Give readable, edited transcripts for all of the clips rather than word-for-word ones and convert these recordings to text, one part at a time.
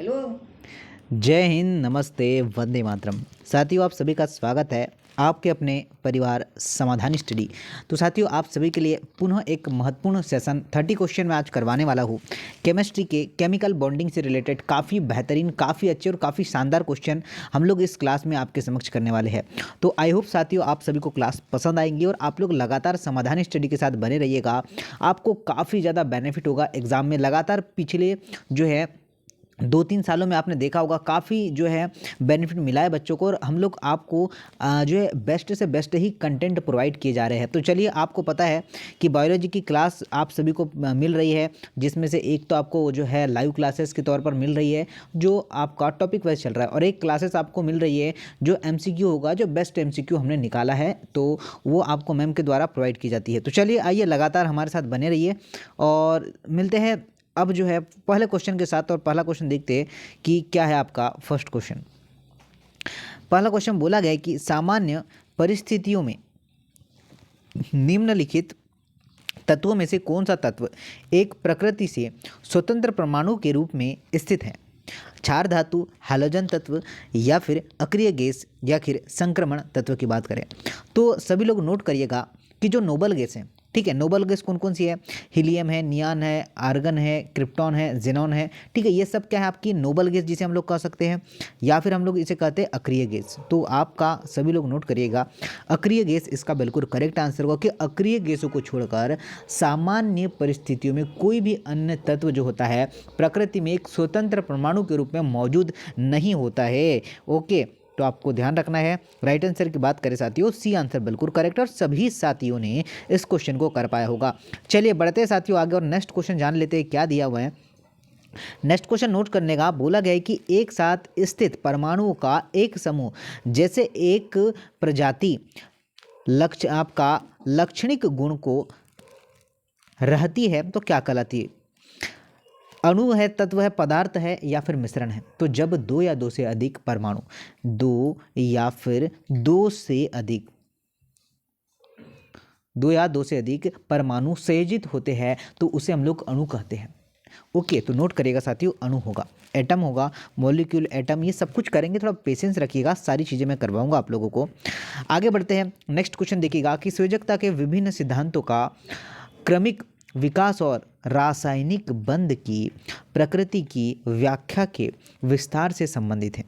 Hello. जय हिंद, नमस्ते, वंदे मातरम। साथियों, आप सभी का स्वागत है आपके अपने परिवार समाधान स्टडी। तो साथियों, आप सभी के लिए पुनः एक महत्वपूर्ण सेशन 30 क्वेश्चन मैं आज करवाने वाला हूँ। केमिस्ट्री के केमिकल बॉन्डिंग से रिलेटेड काफ़ी बेहतरीन, काफ़ी अच्छे और काफ़ी शानदार क्वेश्चन हम लोग इस क्लास में आपके समक्ष करने वाले हैं। तो आई होप साथियों आप सभी को क्लास पसंद आएंगी और आप लोग लगातार समाधान स्टडी के साथ बने रहिएगा। आपको काफ़ी ज़्यादा बेनिफिट होगा एग्जाम में। लगातार पिछले जो है 2-3 सालों में आपने देखा होगा काफ़ी जो है बेनिफिट मिला है बच्चों को, और हम लोग आपको जो है बेस्ट से बेस्ट ही कंटेंट प्रोवाइड किए जा रहे हैं। तो चलिए, आपको पता है कि बायोलॉजी की क्लास आप सभी को मिल रही है, जिसमें से एक तो आपको जो है लाइव क्लासेस के तौर पर मिल रही है जो आपका टॉपिक वाइज चल रहा है, और एक क्लासेस आपको मिल रही है जो MCQ होगा, जो बेस्ट MCQ हमने निकाला है, तो वो आपको मैम के द्वारा प्रोवाइड की जाती है। तो चलिए, आइए लगातार हमारे साथ बने रहिए और मिलते हैं अब जो है पहले क्वेश्चन के साथ। और पहला क्वेश्चन देखते हैं कि क्या है आपका फर्स्ट क्वेश्चन। पहला क्वेश्चन बोला गया है कि सामान्य परिस्थितियों में निम्नलिखित तत्वों में से कौन सा तत्व एक प्रकृति से स्वतंत्र परमाणु के रूप में स्थित है? क्षार धातु, हैलोजन तत्व, या फिर अक्रिय गैस, या फिर संक्रमण तत्व की बात करें तो सभी लोग नोट करिएगा कि जो नोबल गैस है, ठीक है, नोबल गैस कौन कौन सी है? हीलियम है, नियान है, आर्गन है, क्रिप्टॉन है, जेनॉन है, ठीक है। ये सब क्या है आपकी नोबल गैस, जिसे हम लोग कह सकते हैं, या फिर हम लोग इसे कहते हैं अक्रिय गैस। तो आपका सभी लोग नोट करिएगा, अक्रिय गैस इसका बिल्कुल करेक्ट आंसर होगा कि अक्रिय गैसों को छोड़कर सामान्य परिस्थितियों में कोई भी अन्य तत्व जो होता है प्रकृति में एक स्वतंत्र परमाणु के रूप में मौजूद नहीं होता है। ओके, तो आपको ध्यान रखना है। राइट आंसर की बात करें साथियों, सी आंसर बिल्कुल करेक्ट, और सभी साथियों ने इस क्वेश्चन को कर पाया होगा। चलिए बढ़ते हैं साथियों आगे और नेक्स्ट क्वेश्चन जान लेते हैं क्या दिया हुआ है। नेक्स्ट क्वेश्चन नोट करने का बोला गया है कि एक साथ स्थित परमाणुओं का एक समूह जैसे एक प्रजाति लक्ष्य आपका लाक्षणिक गुण को रहती है तो क्या कहलाती है? अणु है, तत्व है, पदार्थ है, या फिर मिश्रण है? तो जब दो या दो से अधिक परमाणु, दो या फिर दो से अधिक, दो या दो से अधिक परमाणु संयोजित होते हैं तो उसे हम लोग अणु कहते हैं। ओके, तो नोट करिएगा साथियों, अणु होगा, एटम होगा, मॉलिक्यूल, एटम, ये सब कुछ करेंगे। थोड़ा पेशेंस रखिएगा, सारी चीज़ें मैं करवाऊंगा आप लोगों को। आगे बढ़ते हैं, नेक्स्ट क्वेश्चन देखिएगा कि संयोजकता के विभिन्न सिद्धांतों का क्रमिक विकास और रासायनिक बंध की प्रकृति की व्याख्या के विस्तार से संबंधित है।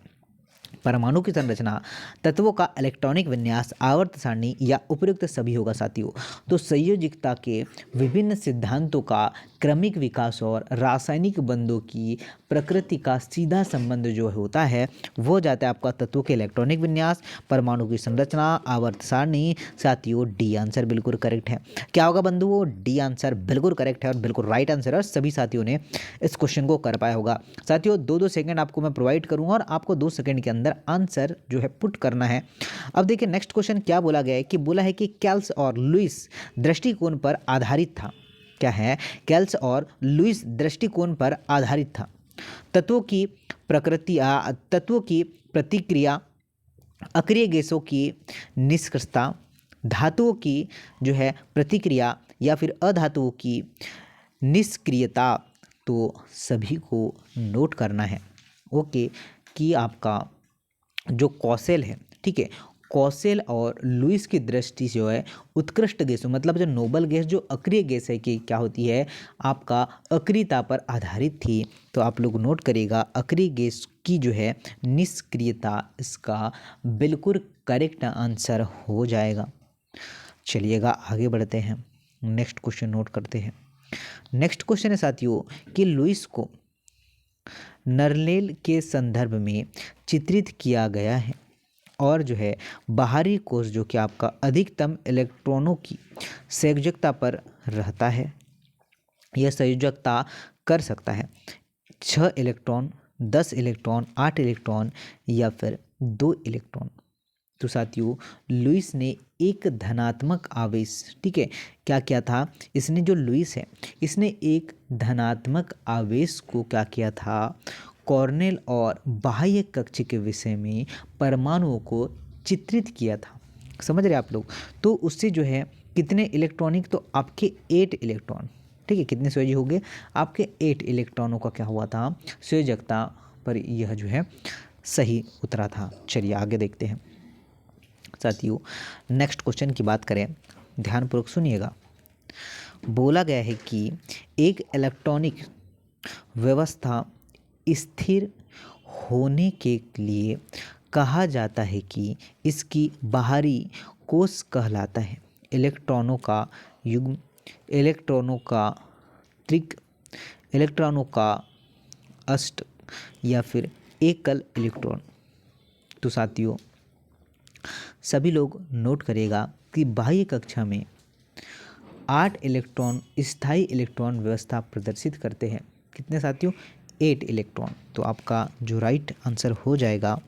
परमाणु की संरचना, तत्वों का इलेक्ट्रॉनिक विन्यास, आवर्त सारणी, या उपयुक्त सभी होगा साथियों। तो संयोजकता के विभिन्न सिद्धांतों का क्रमिक विकास और रासायनिक बंधों की प्रकृति का सीधा संबंध जो होता है वो जाता है आपका तत्वों के इलेक्ट्रॉनिक विन्यास, परमाणु की संरचना, आवर्त सारणी। साथियों डी आंसर बिल्कुल करेक्ट है। क्या होगा बंधुओं? डी आंसर बिल्कुल करेक्ट है और बिल्कुल राइट आंसर है, और सभी साथियों ने इस क्वेश्चन को कर पाया होगा। साथियों 2-2 सेकंड आपको मैं प्रोवाइड करूंगा और आपको 2 सेकंड के अंदर आंसर जो है पुट करना है। अब देखिए नेक्स्ट क्वेश्चन क्या बोला गया है कि बोला है कि कैल्स और लुईस दृष्टिकोण पर आधारित था। क्या है? कैल्स और लुईस दृष्टिकोण पर आधारित था। तत्वों की प्रकृति, तत्वों की प्रतिक्रिया, अक्रिय गैसों की निष्क्रियता, धातुओं की जो है प्रतिक्रिया, या फिर अधातुओं की निष्क्रियता। तो सभी को नोट करना है ओके कि आपका जो कौशल है, ठीक है, कौशल और लुईस की दृष्टि से जो है उत्कृष्ट गैसों, मतलब जो नोबल गैस जो अक्रिय गैस है कि क्या होती है आपका अक्रियता पर आधारित थी। तो आप लोग नोट करिएगा अक्रिय गैस की जो है निष्क्रियता, इसका बिल्कुल करेक्ट आंसर हो जाएगा। चलिएगा आगे बढ़ते हैं, नेक्स्ट क्वेश्चन नोट करते हैं। नेक्स्ट क्वेश्चन है साथियों कि लुईस को नर्नेल के संदर्भ में चित्रित किया गया है, और जो है बाहरी कोश जो कि आपका अधिकतम इलेक्ट्रॉनों की संयोजकता पर रहता है। यह संयोजकता कर सकता है 6 इलेक्ट्रॉन, 10 इलेक्ट्रॉन, 8 इलेक्ट्रॉन, या फिर 2 इलेक्ट्रॉन। तो साथियों लुईस ने एक धनात्मक आवेश, ठीक है, क्या किया था इसने, जो लुईस है इसने एक धनात्मक आवेश को क्या किया था, कॉर्नेल और बाह्य कक्ष के विषय में परमाणुओं को चित्रित किया था। समझ रहे आप लोग? तो उससे जो है कितने इलेक्ट्रॉनिक, तो आपके 8 इलेक्ट्रॉन, ठीक है, कितने संयोजी हो गए आपके 8 इलेक्ट्रॉनों का क्या हुआ था, संयोजकता पर यह जो है सही उतरा था। चलिए आगे देखते हैं साथियों। नेक्स्ट क्वेश्चन की बात करें, ध्यानपूर्वक सुनिएगा। बोला गया है कि एक इलेक्ट्रॉनिक व्यवस्था स्थिर होने के लिए कहा जाता है कि इसकी बाहरी कोश कहलाता है इलेक्ट्रॉनों का युग्म, इलेक्ट्रॉनों का त्रिक, इलेक्ट्रॉनों का अष्ट या फिर एकल इलेक्ट्रॉन। तो साथियों सभी लोग नोट करेगा कि बाह्य कक्षा में 8 इलेक्ट्रॉन स्थायी इलेक्ट्रॉन व्यवस्था प्रदर्शित करते हैं। कितने साथियों? 8 इलेक्ट्रॉन। तो आपका जो राइट आंसर हो जाएगा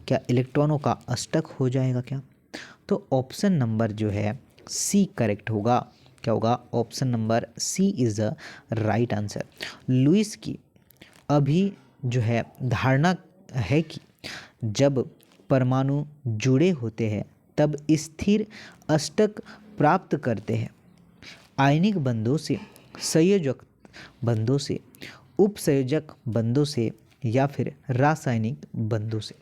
क्या इलेक्ट्रॉनों का अष्टक हो जाएगा क्या? तो ऑप्शन नंबर जो है सी करेक्ट होगा। क्या होगा? Option number C is the right answer. Lewis की अभी जो है धारणा है कि जब परमाणु जुड़े होते हैं तब स्थिर अष्टक प्राप्त करते हैं आयनिक बंधों से, संयोजक बंधों से, उपसंयोजक बंधों से या फिर रासायनिक बंधों से।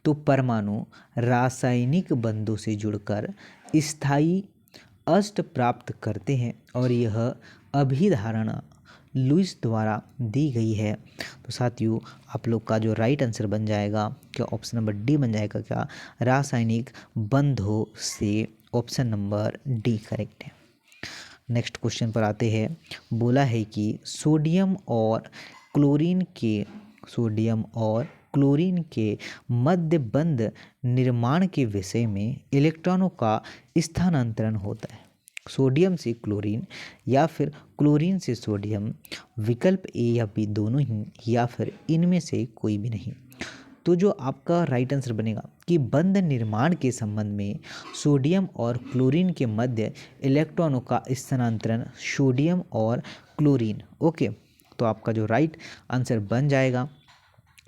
तो परमाणु रासायनिक बंधों से जुड़कर स्थायी अष्ट प्राप्त करते हैं और यह अभिधारणा लुईस द्वारा दी गई है। तो साथियों आप लोग का जो राइट आंसर बन जाएगा क्या ऑप्शन नंबर डी बन जाएगा क्या? रासायनिक बंधों से ऑप्शन नंबर डी करेक्ट है। नेक्स्ट क्वेश्चन पर आते हैं। बोला है कि सोडियम और क्लोरीन के मध्य बंध निर्माण के विषय में इलेक्ट्रॉनों का स्थानांतरण होता है। सोडियम से क्लोरीन या फिर क्लोरीन से सोडियम, विकल्प ए या बी दोनों ही, या फिर इनमें से कोई भी नहीं। तो जो आपका राइट आंसर बनेगा कि बंध निर्माण के संबंध में सोडियम और क्लोरीन के मध्य इलेक्ट्रॉनों का स्थानांतरण सोडियम और क्लोरीन। ओके, तो आपका जो राइट आंसर बन जाएगा,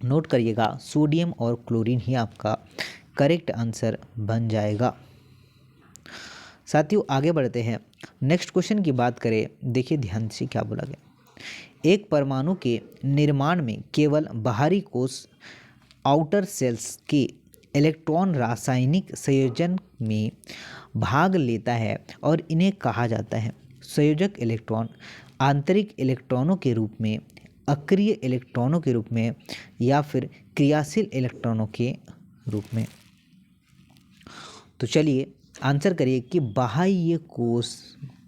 नोट करिएगा, सोडियम और क्लोरीन ही आपका करेक्ट आंसर बन जाएगा। साथियों आगे बढ़ते हैं। नेक्स्ट क्वेश्चन की बात करें, देखिए ध्यान से क्या बोला गया। एक परमाणु के निर्माण में केवल बाहरी कोश आउटर सेल्स के इलेक्ट्रॉन रासायनिक संयोजन में भाग लेता है और इन्हें कहा जाता है संयोजक इलेक्ट्रॉन, आंतरिक इलेक्ट्रॉनों के रूप में, अक्रिय इलेक्ट्रॉनों के रूप में या फिर क्रियाशील इलेक्ट्रॉनों के रूप में। तो चलिए आंसर करिए कि बाह्य कोश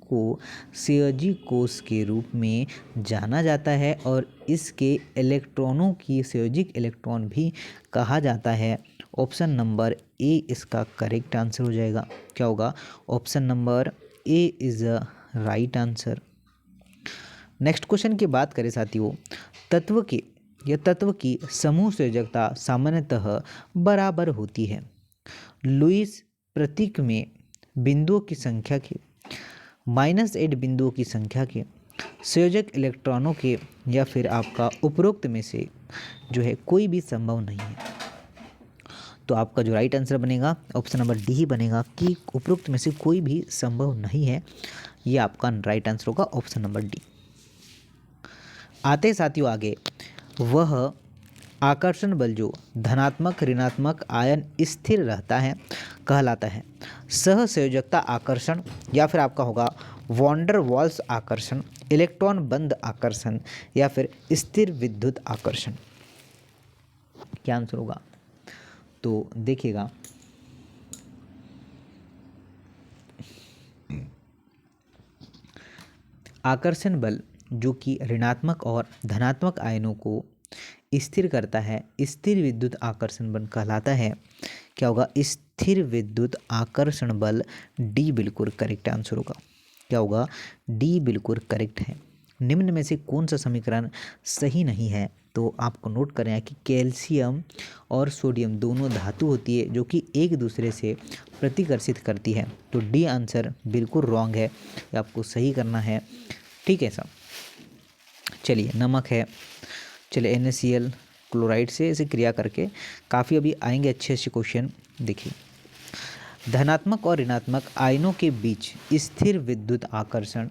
को संयोजी कोश के रूप में जाना जाता है और इसके इलेक्ट्रॉनों की संयोजिक इलेक्ट्रॉन भी कहा जाता है। ऑप्शन नंबर ए इसका करेक्ट आंसर हो जाएगा। क्या होगा? Option number A is the right answer. Next question की बात करें साथियों, तत्व की समूह संयोजकता सामान्यतः बराबर होती है। लुईस प्रतीक में बिंदुओं की संख्या के -8 बिंदुओं की संख्या के संयोजक इलेक्ट्रॉनों के या फिर आपका उपरोक्त में से जो है कोई भी संभव नहीं है। तो आपका जो राइट आंसर बनेगा ऑप्शन नंबर डी ही बनेगा कि उपरोक्त में से कोई भी संभव नहीं है। ये आपका राइट आंसर होगा ऑप्शन नंबर डी। आते साथियों आगे, वह आकर्षण बल जो धनात्मक ऋणात्मक आयन स्थिर रहता है कहलाता है सहसंयोजकता आकर्षण या फिर आपका होगा वॉन्डर वॉल्स आकर्षण, इलेक्ट्रॉन बंद आकर्षण या फिर स्थिर विद्युत आकर्षण। क्या आंसर होगा? तो देखिएगा, आकर्षण बल जो कि ऋणात्मक और धनात्मक आयनों को स्थिर करता है स्थिर विद्युत आकर्षण बल कहलाता है। क्या होगा? स्थिर विद्युत आकर्षण बल। डी बिल्कुल करेक्ट आंसर होगा। क्या होगा? डी बिल्कुल करेक्ट है। निम्न में से कौन सा समीकरण सही नहीं है? तो आपको नोट करें कि कैल्शियम और सोडियम दोनों धातु होती है जो कि एक दूसरे से प्रतिकर्षित करती है। तो डी आंसर बिल्कुल रॉन्ग है, ये आपको सही करना है। ठीक है सब। चलिए नमक है, चलिए NaCl क्लोराइड से इसे क्रिया करके काफ़ी अभी आएंगे अच्छे अच्छे क्वेश्चन। देखिए, धनात्मक और ऋणात्मक आयनों के बीच स्थिर विद्युत आकर्षण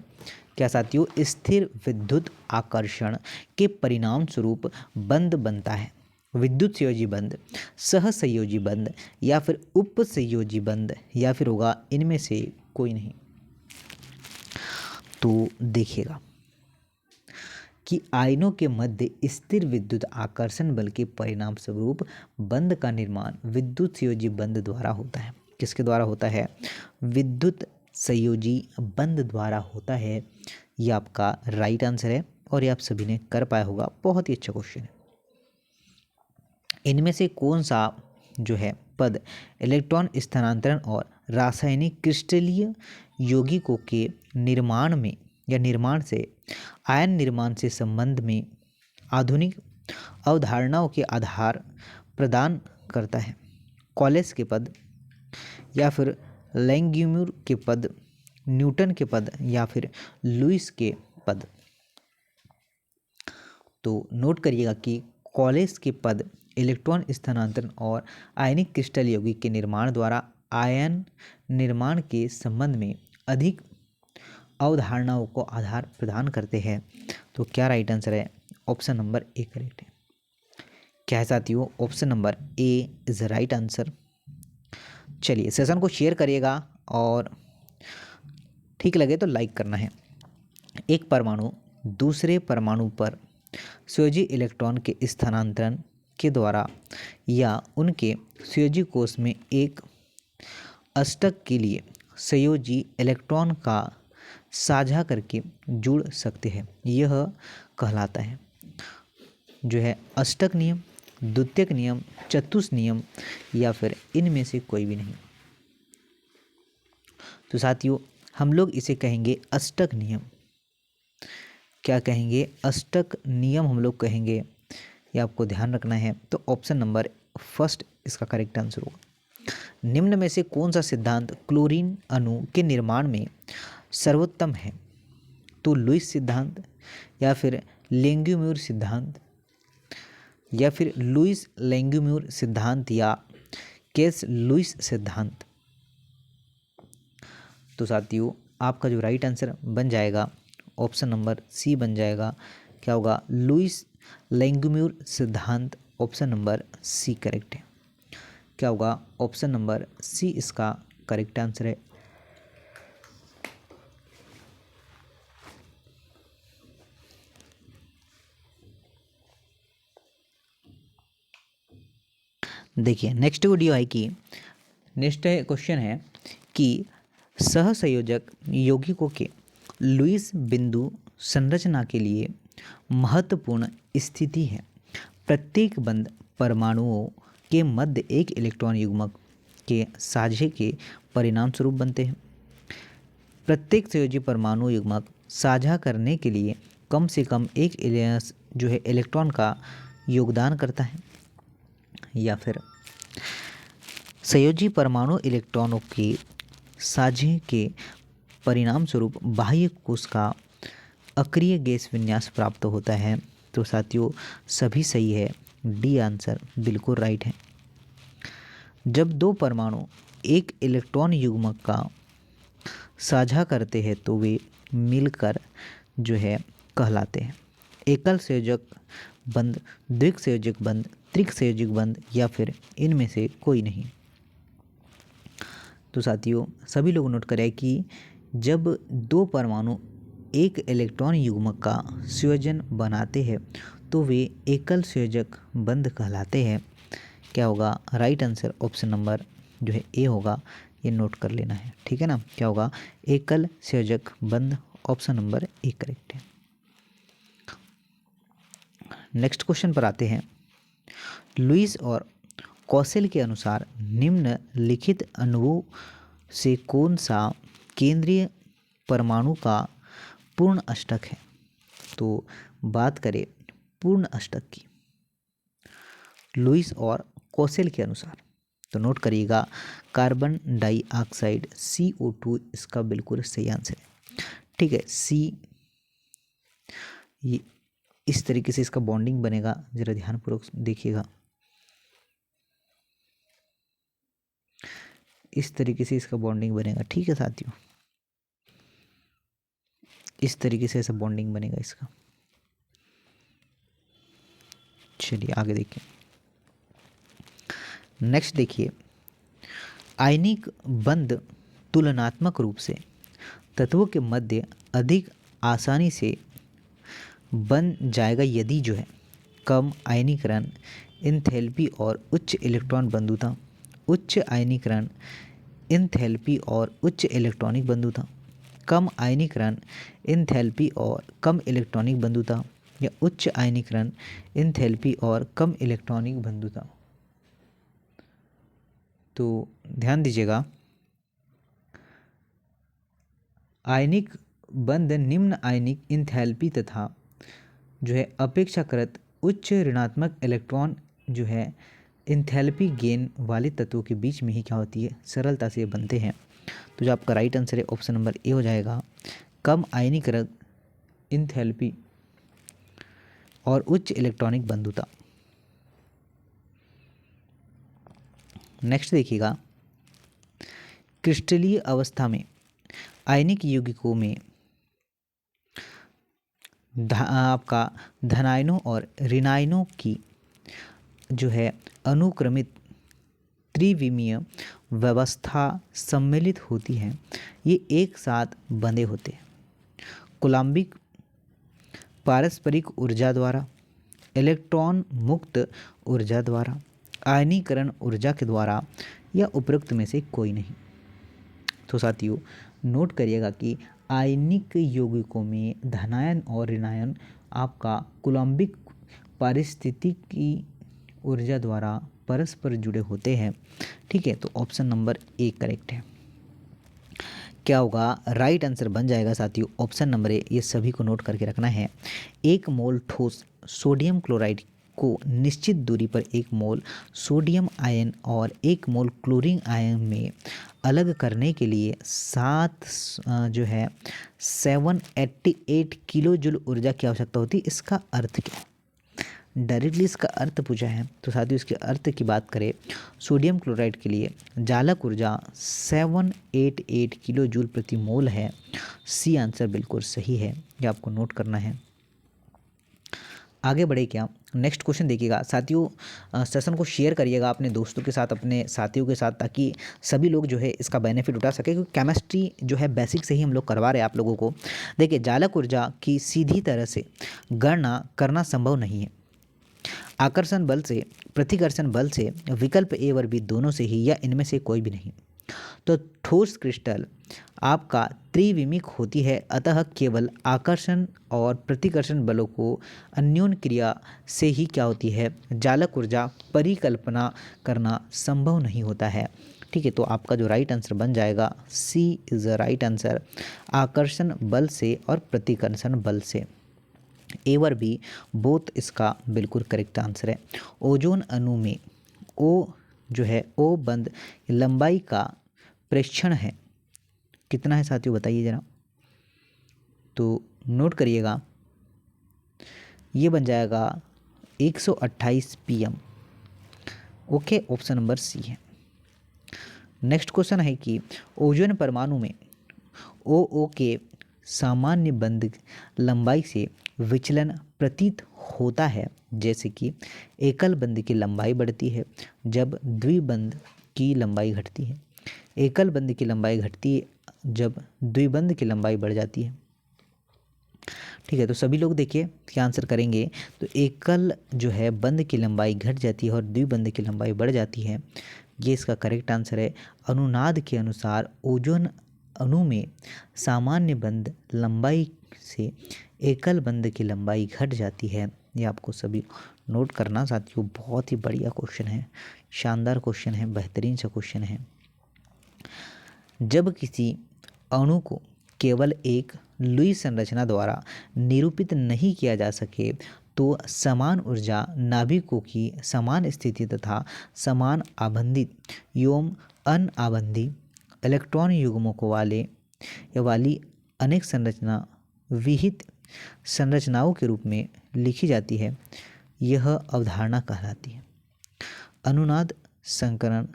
क्या साथियों, स्थिर विद्युत आकर्षण के परिणाम स्वरूप बंध बनता है। विद्युत संयोजी बंध, सहसंयोजी बंध या फिर उपसंयोजी बंध या फिर होगा इनमें से कोई नहीं। तो देखिएगा कि आयनों के मध्य स्थिर विद्युत आकर्षण बल के परिणाम स्वरूप बंध का निर्माण विद्युत संयोजी बंध द्वारा होता है। किसके द्वारा होता है? विद्युत संयोजी बंध द्वारा होता है। ये आपका राइट आंसर है और ये आप सभी ने कर पाया होगा। बहुत ही अच्छा क्वेश्चन है। इनमें से कौन सा जो है पद इलेक्ट्रॉन स्थानांतरण और रासायनिक क्रिस्टलीय यौगिकों के निर्माण में या निर्माण से आयन निर्माण से संबंध में आधुनिक अवधारणाओं के आधार प्रदान करता है? कॉलेस के पद या फिर लैंग्यूम्यूर के पद, न्यूटन के पद या फिर लुईस के पद? तो नोट करिएगा कि कॉलेस के पद इलेक्ट्रॉन स्थानांतरण और आयनिक क्रिस्टल यौगिक के निर्माण द्वारा आयन निर्माण के संबंध में अधिक अवधारणाओं को आधार प्रदान करते हैं। तो क्या राइट आंसर है? ऑप्शन नंबर ए करेक्ट है। क्या है साथियों? Option number A is right answer. चलिए सेशन को शेयर करिएगा और ठीक लगे तो लाइक करना है। एक परमाणु दूसरे परमाणु पर संयोजी इलेक्ट्रॉन के स्थानांतरण के द्वारा या उनके संयोजी कोश में एक अष्टक के लिए संयोजी इलेक्ट्रॉन का साझा करके जुड़ सकते हैं। यह कहलाता है जो है अष्टक नियम, द्वितीयक नियम, चतुष्क नियम या फिर इनमें से कोई भी नहीं। तो साथियों हम लोग इसे कहेंगे अष्टक नियम। क्या कहेंगे? अष्टक नियम हम लोग कहेंगे। ये आपको ध्यान रखना है। तो ऑप्शन नंबर फर्स्ट इसका करेक्ट आंसर होगा। निम्न में से कौन सा सिद्धांत क्लोरीन अणु के निर्माण में सर्वोत्तम है? तो लुईस सिद्धांत या फिर लैंग्यूम्यूर सिद्धांत या फिर लुईस लैंग्यूम्यूर सिद्धांत या केस लुईस सिद्धांत? तो साथियों आपका जो राइट आंसर बन जाएगा ऑप्शन नंबर सी बन जाएगा। क्या होगा? लुईस लैंग्यूम्यूर सिद्धांत। ऑप्शन नंबर सी करेक्ट है। क्या होगा? ऑप्शन नंबर सी इसका करेक्ट आंसर है। देखिए नेक्स्ट वीडियो है कि नेक्स्ट क्वेश्चन है कि सहसंयोजक यौगिकों के लुईस बिंदु संरचना के लिए महत्वपूर्ण स्थिति है। प्रत्येक बंध परमाणुओं के मध्य एक इलेक्ट्रॉन युग्मक के साझे के परिणाम स्वरूप बनते हैं। प्रत्येक संयोजी परमाणु युग्मक साझा करने के लिए कम से कम एक जो है इलेक्ट्रॉन का योगदान करता है। या फिर संयोजी परमाणु इलेक्ट्रॉनों के साझे के परिणाम स्वरूप बाह्य कोश का अक्रिय गैस विन्यास प्राप्त होता है। तो साथियों सभी सही है। डी आंसर बिल्कुल राइट है। जब दो परमाणु एक इलेक्ट्रॉन युग्मक का साझा करते हैं तो वे मिलकर जो है कहलाते हैं एकल संयोजक बंध, द्विक संयोजक बंध, त्रिक संयोजक बंध या फिर इनमें से कोई नहीं। तो साथियों सभी लोग नोट करें कि जब दो परमाणु एक इलेक्ट्रॉन युग्मक का संयोजन बनाते हैं तो वे एकल संयोजक बंध कहलाते हैं। क्या होगा? राइट आंसर ऑप्शन नंबर जो है ए होगा। ये नोट कर लेना है, ठीक है ना। क्या होगा? एकल संयोजक बंध। ऑप्शन नंबर ए करेक्ट है। नेक्स्ट क्वेश्चन पर आते हैं। लुईस और कौशल के अनुसार निम्नलिखित अणुओं से कौन सा केंद्रीय परमाणु का पूर्ण अष्टक है? तो बात करें पूर्ण अष्टक की लुईस और कौशल के अनुसार तो नोट करिएगा कार्बन डाइऑक्साइड CO2 इसका बिल्कुल सही आंसर है, ठीक है। सी ये इस तरीके से इसका बॉन्डिंग बनेगा, जरा ध्यानपूर्वक देखिएगा। इस तरीके से इसका बॉन्डिंग बनेगा, ठीक है साथियों। इस तरीके से ऐसा बॉन्डिंग बनेगा इसका। चलिए आगे देखिए। नेक्स्ट देखिए, आयनिक बंध तुलनात्मक रूप से तत्वों के मध्य अधिक आसानी से बन जाएगा यदि जो है कम आयनीकरण एंथैल्पी और उच्च इलेक्ट्रॉन बंधुता, उच्च आयनीकरण एंथैल्पी और उच्च इलेक्ट्रॉनिक बंधुता, कम आयनीकरण एंथैल्पी और कम इलेक्ट्रॉनिक बंधुता, या उच्च आयनीकरण एंथैल्पी और कम इलेक्ट्रॉनिक बंधुता। तो ध्यान दीजिएगा, आयनिक बंध निम्न आयनिक एंथैल्पी तथा जो है अपेक्षाकृत उच्च ऋणात्मक इलेक्ट्रॉन जो है एंथैल्पी गेन वाले तत्वों के बीच में ही क्या होती है, सरलता से बनते हैं। तो जो आपका राइट आंसर है ऑप्शन नंबर ए हो जाएगा, कम आयनीकरण एंथैल्पी और उच्च इलेक्ट्रॉनिक बंधुता। नेक्स्ट देखिएगा, क्रिस्टलीय अवस्था में आयनिक यौगिकों में आपका धनायनों और ऋणायनों की जो है अनुक्रमित त्रिविमीय व्यवस्था सम्मिलित होती है। ये एक साथ बंधे होते हैं कौलंबिक पारस्परिक ऊर्जा द्वारा, इलेक्ट्रॉन मुक्त ऊर्जा द्वारा, आयनीकरण ऊर्जा के द्वारा, या उपरोक्त में से कोई नहीं। तो साथियों नोट करिएगा कि आयनिक यौगिकों में धनायन और ऋणायन आपका कौलंबिक पारिस्थितिकी ऊर्जा द्वारा परस्पर जुड़े होते हैं। ठीक है, तो ऑप्शन नंबर ए करेक्ट है। क्या होगा, राइट आंसर बन जाएगा साथियों ऑप्शन नंबर ए। ये सभी को नोट करके रखना है। 1 मोल ठोस सोडियम क्लोराइड को निश्चित दूरी पर 1 मोल सोडियम आयन और 1 मोल क्लोरीन आयन में अलग करने के लिए 788 किलो जूल ऊर्जा की आवश्यकता होती है। इसका अर्थ क्या है, डायरेक्टली इसका अर्थ पूछा है। तो साथियों इसके अर्थ की बात करें, सोडियम क्लोराइड के लिए जालक ऊर्जा 788 किलो जूल प्रति मोल है। सी आंसर बिल्कुल सही है, ये आपको नोट करना है। आगे बढ़े क्या, नेक्स्ट क्वेश्चन देखिएगा साथियों। सेशन को शेयर करिएगा अपने दोस्तों के साथ, अपने साथियों के साथ, ताकि सभी लोग जो है इसका बेनिफिट उठा सके, क्योंकि केमिस्ट्री जो है बेसिक से ही हम लोग करवा रहे हैं आप लोगों को। देखिए, जालक ऊर्जा की सीधी तरह से गणना करना संभव नहीं है। आकर्षण बल से, प्रतिकर्षण बल से, विकल्प ए और बी दोनों से ही, या इनमें से कोई भी नहीं। तो ठोस क्रिस्टल आपका त्रिविमिक होती है, अतः केवल आकर्षण और प्रतिकर्षण बलों को अन्योन्य क्रिया से ही क्या होती है, जालक ऊर्जा परिकल्पना करना संभव नहीं होता है। ठीक है, तो आपका जो राइट आंसर बन जाएगा सी इज़ द राइट आंसर, आकर्षण बल से और प्रतिकर्षण बल से। ए और बी बोथ इसका बिल्कुल करेक्ट आंसर है। ओजोन अणु में ओ जो है ओ बंद लंबाई का प्रेक्षण है कितना है साथियों, बताइए जरा। तो नोट करिएगा, ये बन जाएगा 128 pm। Okay, option number C है। नेक्स्ट क्वेश्चन है कि ओजोन परमाणु में ओ के सामान्य बंध लंबाई से विचलन प्रतीत होता है, जैसे कि एकल बंध की लंबाई बढ़ती है जब द्विबंध की लंबाई घटती है, एकल बंध की लंबाई घटती है जब द्विबंध की लंबाई बढ़ जाती है। ठीक है, तो सभी लोग देखिए क्या आंसर करेंगे। तो एकल जो है बंध की लंबाई घट जाती है और द्विबंध की लंबाई बढ़ जाती है, ये इसका करेक्ट आंसर है। अनुनाद के अनुसार ओजोन अणु में सामान्य बंध लंबाई से एकल बंध की लंबाई घट जाती है। ये आपको सभी नोट करना साथियों, बहुत ही बढ़िया क्वेश्चन है, शानदार क्वेश्चन है, बेहतरीन सा क्वेश्चन है। जब किसी अणु को केवल एक लुईस संरचना द्वारा निरूपित नहीं किया जा सके तो समान ऊर्जा नाभिकों की समान स्थिति तथा समान आबंधित एवं अनाबंधी इलेक्ट्रॉन युग्मों को वाली अनेक संरचना विहित संरचनाओं के रूप में लिखी जाती है। यह अवधारणा कहलाती है अनुनाद, संकरण,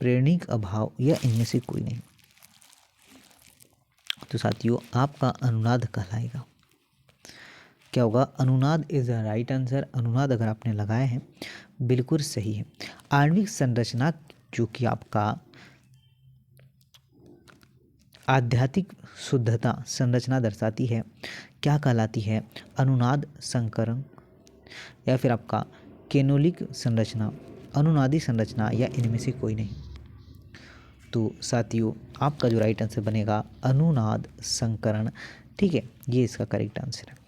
प्रेरणिक अभाव, या इनमें से कोई नहीं। तो साथियों आपका अनुनाद कहलाएगा। क्या होगा? अनुनाद इज द राइट आंसर। अनुनाद अगर आपने लगाया है बिल्कुल सही है। आणविक संरचना जो कि आपका आध्यात्मिक शुद्धता संरचना दर्शाती है, क्या कहलाती है? अनुनाद संकरण, या फिर आपका केनोलिक संरचना, अनुनादी संरचना, या इनमें से कोई नहीं। तो साथियों आपका जो राइट आंसर बनेगा अनुनाद संकरण। ठीक है, ये इसका करेक्ट आंसर है।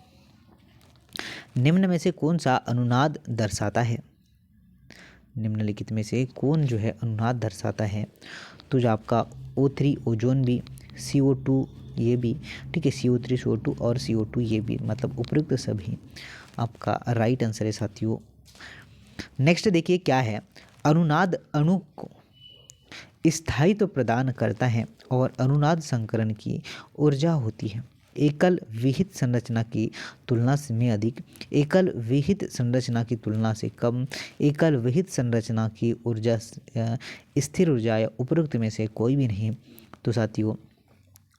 निम्न में से कौन सा अनुनाद दर्शाता है? निम्नलिखित में से कौन जो है अनुनाद दर्शाता है? तो जो आपका O3 ओजोन भी, CO2 ये भी, ठीक है, CO3 CO2 और CO2 ये भी, मतलब उपयुक्त सभी आपका राइट आंसर है साथियों। नेक्स्ट देखिए क्या है? अनुनाद अणु को स्थायित्व प्रदान करता है और अनुनाद संकरण की ऊर्जा होती है एकल विहित संरचना की तुलना में अधिक, एकल विहित संरचना की तुलना से कम, एकल विहित संरचना की ऊर्जा स्थिर ऊर्जा या उपरोक्त में से कोई भी नहीं। तो साथियों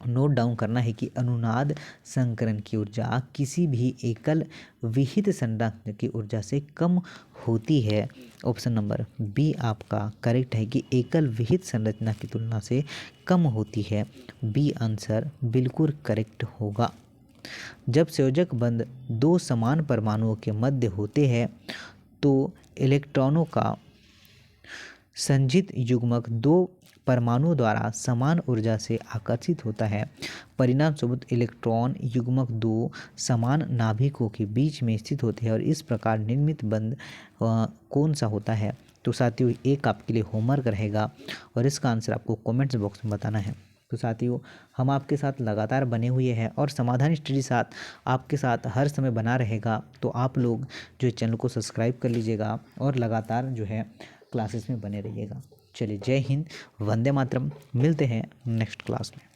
नोट डाउन करना है कि अनुनाद संकरण की ऊर्जा किसी भी एकल विहित संरचना की ऊर्जा से कम होती है। ऑप्शन नंबर बी आपका करेक्ट है कि एकल विहित संरचना की तुलना से कम होती है। बी आंसर बिल्कुल करेक्ट होगा। जब संयोजक बंध दो समान परमाणुओं के मध्य होते हैं तो इलेक्ट्रॉनों का संजित युग्मक दो परमाणुओं द्वारा समान ऊर्जा से आकर्षित होता है। परिणाम स्वरूप इलेक्ट्रॉन युग्मक दो समान नाभिकों के बीच में स्थित होते हैं और इस प्रकार निर्मित बंध कौन सा होता है? तो साथियों एक आपके लिए होमवर्क रहेगा और इसका आंसर आपको कमेंट्स बॉक्स में बताना है। तो साथियों हम आपके साथ लगातार बने हुए हैं और समाधान स्टडी साथ आपके साथ हर समय बना रहेगा। तो आप लोग जो चैनल को सब्सक्राइब कर लीजिएगा और लगातार जो है क्लासेस में बने रहिएगा। चलिए जय हिंद, वंदे मातरम। मिलते हैं नेक्स्ट क्लास में।